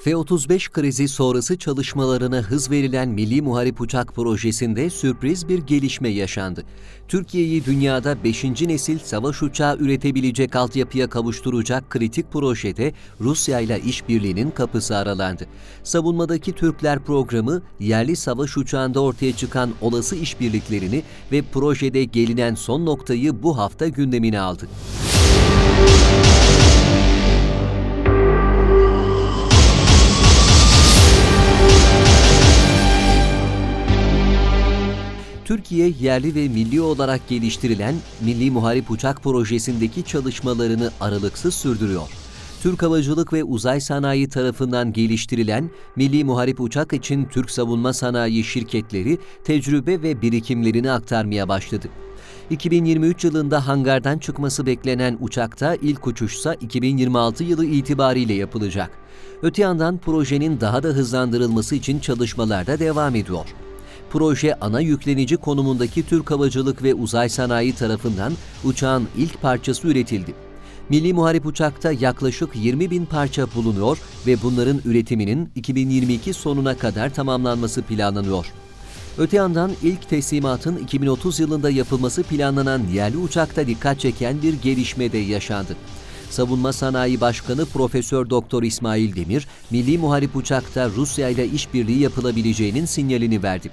F-35 krizi sonrası çalışmalarına hız verilen Milli Muharip Uçak projesinde sürpriz bir gelişme yaşandı. Türkiye'yi dünyada 5. nesil savaş uçağı üretebilecek altyapıya kavuşturacak kritik projede Rusya ile işbirliğinin kapısı aralandı. Savunmadaki Türkler programı, yerli savaş uçağında ortaya çıkan olası işbirliklerini ve projede gelinen son noktayı bu hafta gündemine aldı. Türkiye, yerli ve milli olarak geliştirilen Milli Muharip Uçak projesindeki çalışmalarını aralıksız sürdürüyor. Türk Havacılık ve Uzay Sanayi tarafından geliştirilen Milli Muharip Uçak için Türk savunma sanayi şirketleri tecrübe ve birikimlerini aktarmaya başladı. 2023 yılında hangardan çıkması beklenen uçakta ilk uçuşsa 2026 yılı itibariyle yapılacak. Öte yandan projenin daha da hızlandırılması için çalışmalar da devam ediyor. Proje, ana yüklenici konumundaki Türk Havacılık ve Uzay Sanayi tarafından uçağın ilk parçası üretildi. Milli Muharip Uçak'ta yaklaşık 20.000 parça bulunuyor ve bunların üretiminin 2022 sonuna kadar tamamlanması planlanıyor. Öte yandan ilk teslimatın 2030 yılında yapılması planlanan yerli uçakta dikkat çeken bir gelişme de yaşandı. Savunma Sanayi Başkanı Profesör Doktor İsmail Demir, Milli Muharip Uçak'ta Rusya ile işbirliği yapılabileceğinin sinyalini verdi.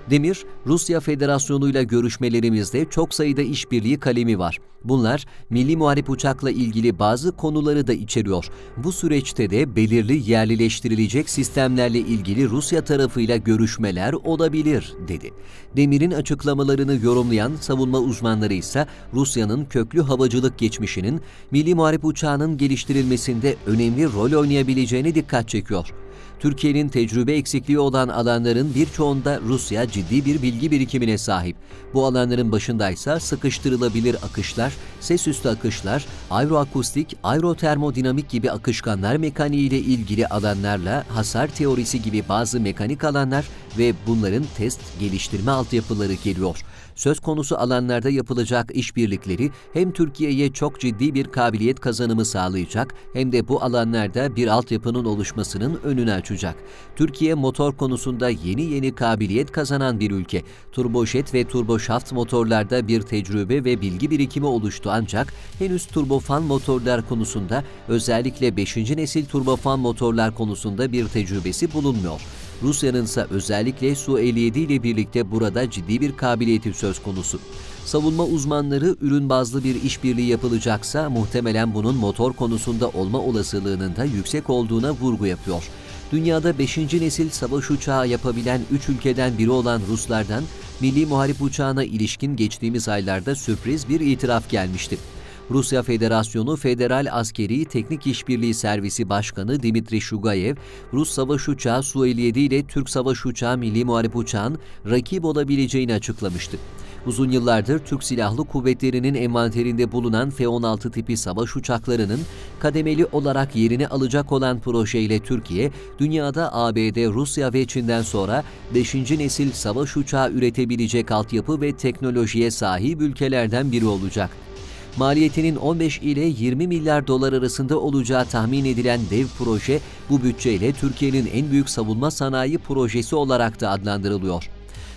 Demir, Rusya Federasyonu ile görüşmelerimizde çok sayıda işbirliği kalemi var. Bunlar, Milli Muharip Uçak'la ilgili bazı konuları da içeriyor. Bu süreçte de belirli yerlileştirilecek sistemlerle ilgili Rusya tarafıyla görüşmeler olabilir, dedi. Demir'in açıklamalarını yorumlayan savunma uzmanları ise Rusya'nın köklü havacılık geçmişinin Milli Muharip Uçağı'nın geliştirilmesinde önemli rol oynayabileceğine dikkat çekiyor. Türkiye'nin tecrübe eksikliği olan alanların birçoğunda Rusya ciddi bir bilgi birikimine sahip. Bu alanların başındaysa sıkıştırılabilir akışlar, sesüstü akışlar, aeroakustik, aerotermodinamik gibi akışkanlar mekaniği ile ilgili alanlarla hasar teorisi gibi bazı mekanik alanlar ve bunların test, geliştirme altyapıları geliyor. Söz konusu alanlarda yapılacak işbirlikleri hem Türkiye'ye çok ciddi bir kabiliyet kazanımı sağlayacak hem de bu alanlarda bir altyapının oluşmasının önünü açacak. Türkiye motor konusunda yeni kabiliyet kazanan bir ülke. Turbojet ve turboşaft motorlarda bir tecrübe ve bilgi birikimi oluştu ancak henüz turbofan motorlar konusunda özellikle 5. nesil turbofan motorlar konusunda bir tecrübesi bulunmuyor. Rusya'nın ise özellikle Su-57 ile birlikte burada ciddi bir kabiliyeti söz konusu. Savunma uzmanları ürün bazlı bir işbirliği yapılacaksa muhtemelen bunun motor konusunda olma olasılığının da yüksek olduğuna vurgu yapıyor. Dünyada 5. nesil savaş uçağı yapabilen 3 ülkeden biri olan Ruslardan Milli Muharip Uçağı'na ilişkin geçtiğimiz aylarda sürpriz bir itiraf gelmişti. Rusya Federasyonu Federal Askeri Teknik İşbirliği Servisi Başkanı Dmitri Şugayev, Rus savaş uçağı Su-57 ile Türk savaş uçağı Milli Muharip Uçağı'nın rakip olabileceğini açıklamıştı. Uzun yıllardır Türk Silahlı Kuvvetleri'nin envanterinde bulunan F-16 tipi savaş uçaklarının kademeli olarak yerini alacak olan projeyle Türkiye, dünyada ABD, Rusya ve Çin'den sonra 5. nesil savaş uçağı üretebilecek altyapı ve teknolojiye sahip ülkelerden biri olacak. Maliyetinin 15 ile 20 milyar dolar arasında olacağı tahmin edilen dev proje, bu bütçeyle Türkiye'nin en büyük savunma sanayi projesi olarak da adlandırılıyor.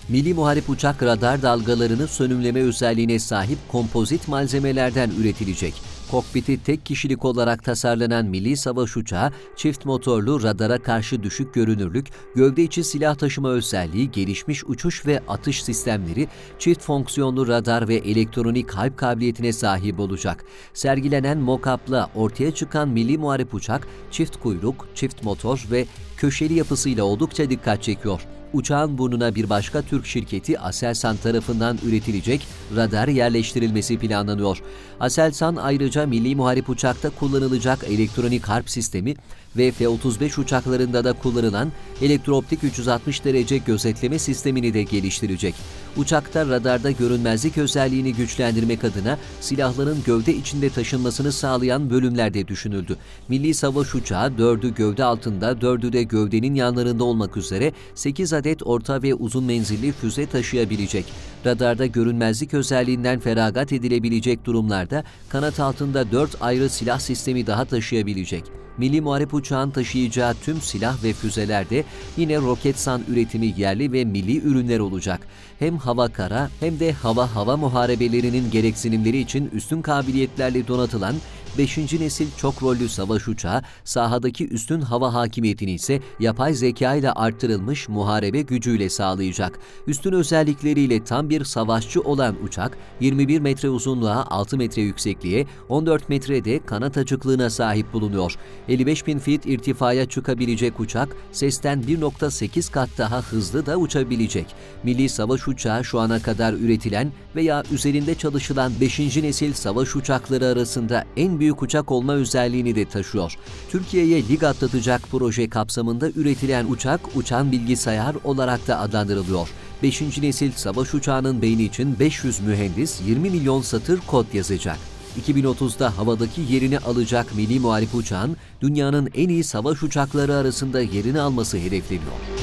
Milli Muharip Uçak radar dalgalarını sönümleme özelliğine sahip kompozit malzemelerden üretilecek. Kokpiti tek kişilik olarak tasarlanan milli savaş uçağı, çift motorlu radara karşı düşük görünürlük, gövde içi silah taşıma özelliği, gelişmiş uçuş ve atış sistemleri, çift fonksiyonlu radar ve elektronik harp kabiliyetine sahip olacak. Sergilenen mock-up'la ortaya çıkan Milli Muharip Uçak, çift kuyruk, çift motor ve köşeli yapısıyla oldukça dikkat çekiyor. Uçağın burnuna bir başka Türk şirketi Aselsan tarafından üretilecek radar yerleştirilmesi planlanıyor. Aselsan ayrıca Milli Muharip Uçak'ta kullanılacak elektronik harp sistemi ve F-35 uçaklarında da kullanılan elektrooptik 360 derece gözetleme sistemini de geliştirecek. Uçakta radarda görünmezlik özelliğini güçlendirmek adına silahların gövde içinde taşınmasını sağlayan bölümler de düşünüldü. Milli Savaş Uçağı 4'ü gövde altında, 4'ü de gövdenin yanlarında olmak üzere 8 adet orta ve uzun menzilli füze taşıyabilecek. Radarda görünmezlik özelliğinden feragat edilebilecek durumlarda kanat altında 4 ayrı silah sistemi daha taşıyabilecek. Milli Muharip Uçağı'nın taşıyacağı tüm silah ve füzelerde yine Roketsan üretimi yerli ve milli ürünler olacak. Hem hava-kara hem de hava-hava muharebelerinin gereksinimleri için üstün kabiliyetlerle donatılan 5. nesil çok rollü savaş uçağı, sahadaki üstün hava hakimiyetini ise yapay zeka ile arttırılmış muharebe gücüyle sağlayacak. Üstün özellikleriyle tam bir savaşçı olan uçak, 21 metre uzunluğa, 6 metre yüksekliğe, 14 metrede kanat açıklığına sahip bulunuyor. 55.000 feet irtifaya çıkabilecek uçak, sesten 1.8 kat daha hızlı da uçabilecek. Milli savaş uçağı şu ana kadar üretilen veya üzerinde çalışılan 5. nesil savaş uçakları arasında en büyük uçak olma özelliğini de taşıyor. Türkiye'ye lig atlatacak proje kapsamında üretilen uçak, uçan bilgisayar olarak da adlandırılıyor. 5. nesil savaş uçağının beyni için 500 mühendis 20 milyon satır kod yazacak. 2030'da havadaki yerini alacak Milli Muharip Uçağı'nın dünyanın en iyi savaş uçakları arasında yerini alması hedefleniyor.